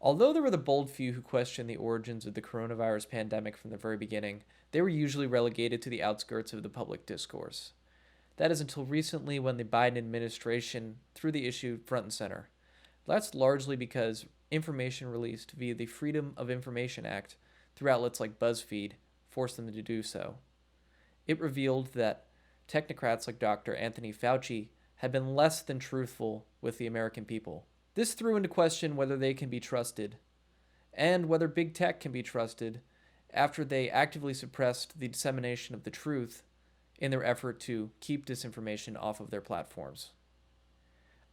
Although there were the bold few who questioned the origins of the coronavirus pandemic from the very beginning, they were usually relegated to the outskirts of the public discourse. That is until recently when the Biden administration threw the issue front and center. That's largely because information released via the Freedom of Information Act through outlets like BuzzFeed forced them to do so. It revealed that technocrats like Dr. Anthony Fauci had been less than truthful with the American people. This threw into question whether they can be trusted, and whether big tech can be trusted after they actively suppressed the dissemination of the truth in their effort to keep disinformation off of their platforms.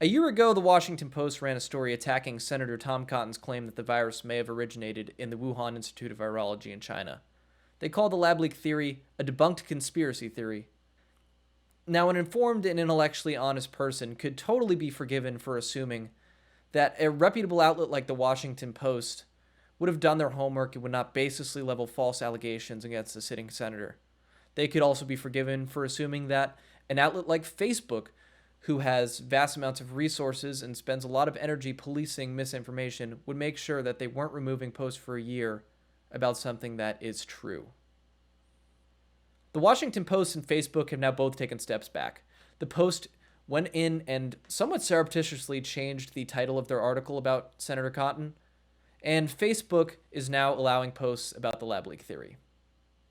A year ago, the Washington Post ran a story attacking Senator Tom Cotton's claim that the virus may have originated in the Wuhan Institute of Virology in China. They called the lab leak theory a debunked conspiracy theory. Now, an informed and intellectually honest person could totally be forgiven for assuming that a reputable outlet like the Washington Post would have done their homework and would not baselessly level false allegations against a sitting senator. They could also be forgiven for assuming that an outlet like Facebook, who has vast amounts of resources and spends a lot of energy policing misinformation, would make sure that they weren't removing posts for a year about something that is true. The Washington Post and Facebook have now both taken steps back. The Post went in and somewhat surreptitiously changed the title of their article about Senator Cotton, and Facebook is now allowing posts about the lab leak theory.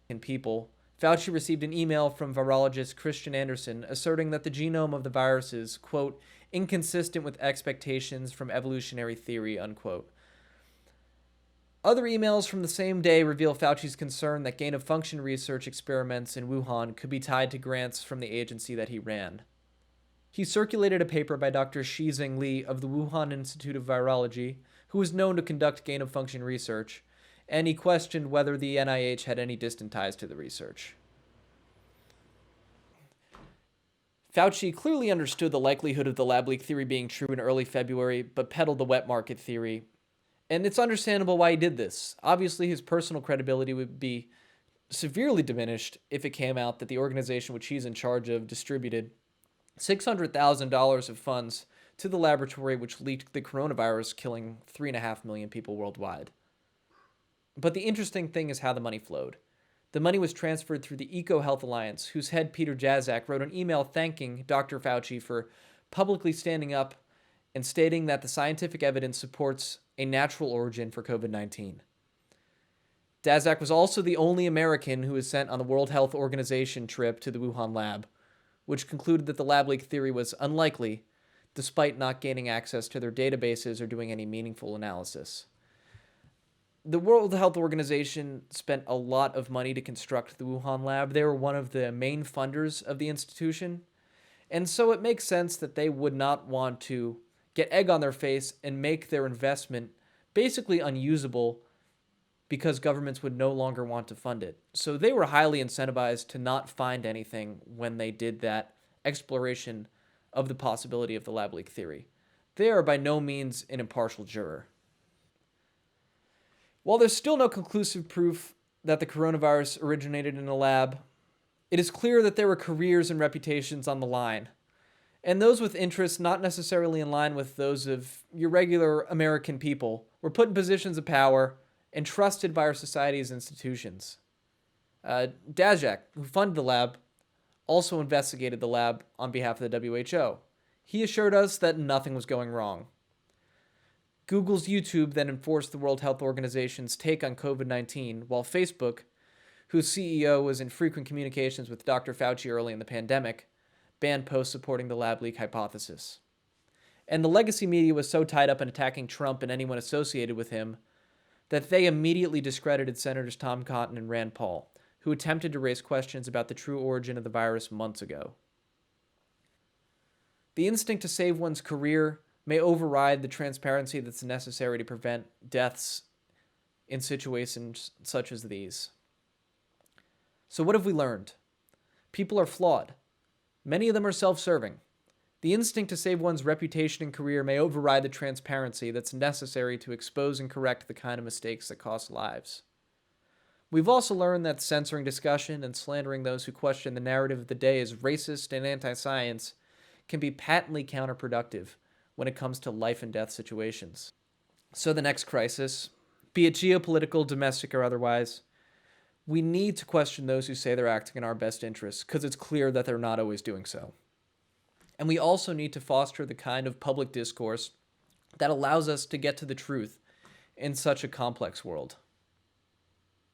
In People, Fauci received an email from virologist Christian Anderson asserting that the genome of the virus is, quote, inconsistent with expectations from evolutionary theory, unquote. Other emails from the same day reveal Fauci's concern that gain-of-function research experiments in Wuhan could be tied to grants from the agency that he ran. He circulated a paper by Dr. Shizeng Li of the Wuhan Institute of Virology, who is known to conduct gain-of-function research, and he questioned whether the NIH had any distant ties to the research. Fauci clearly understood the likelihood of the lab leak theory being true in early February, but peddled the wet market theory. And it's understandable why he did this. Obviously, his personal credibility would be severely diminished if it came out that the organization which he's in charge of distributed $600,000 of funds to the laboratory which leaked the coronavirus, killing 3.5 million people worldwide. But the interesting thing is how the money flowed. The money was transferred through the EcoHealth Alliance, whose head, Peter Jazak, wrote an email thanking Dr. Fauci for publicly standing up and stating that the scientific evidence supports a natural origin for COVID-19. Daszak was also the only American who was sent on the World Health Organization trip to the Wuhan lab, which concluded that the lab leak theory was unlikely, despite not gaining access to their databases or doing any meaningful analysis. The World Health Organization spent a lot of money to construct the Wuhan lab. They were one of the main funders of the institution, and so it makes sense that they would not want to get egg on their face and make their investment basically unusable because governments would no longer want to fund it. So they were highly incentivized to not find anything when they did that exploration of the possibility of the lab leak theory. They are by no means an impartial juror. While there's still no conclusive proof that the coronavirus originated in a lab, it is clear that there were careers and reputations on the line, and those with interests not necessarily in line with those of your regular American people were put in positions of power and trusted by our society's institutions. Daszak, who funded the lab, also investigated the lab on behalf of the WHO. He assured us that nothing was going wrong. Google's YouTube then enforced the World Health Organization's take on COVID-19, while Facebook, whose CEO was in frequent communications with Dr. Fauci early in the pandemic, banned posts supporting the lab leak hypothesis. And the legacy media was so tied up in attacking Trump and anyone associated with him that they immediately discredited Senators Tom Cotton and Rand Paul, who attempted to raise questions about the true origin of the virus months ago. The instinct to save one's career may override the transparency that's necessary to prevent deaths in situations such as these. So what have we learned? People are flawed. Many of them are self-serving. The instinct to save one's reputation and career may override the transparency that's necessary to expose and correct the kind of mistakes that cost lives. We've also learned that censoring discussion and slandering those who question the narrative of the day as racist and anti-science can be patently counterproductive when it comes to life and death situations. So the next crisis, be it geopolitical, domestic, or otherwise, we need to question those who say they're acting in our best interests, because it's clear that they're not always doing so. And we also need to foster the kind of public discourse that allows us to get to the truth in such a complex world.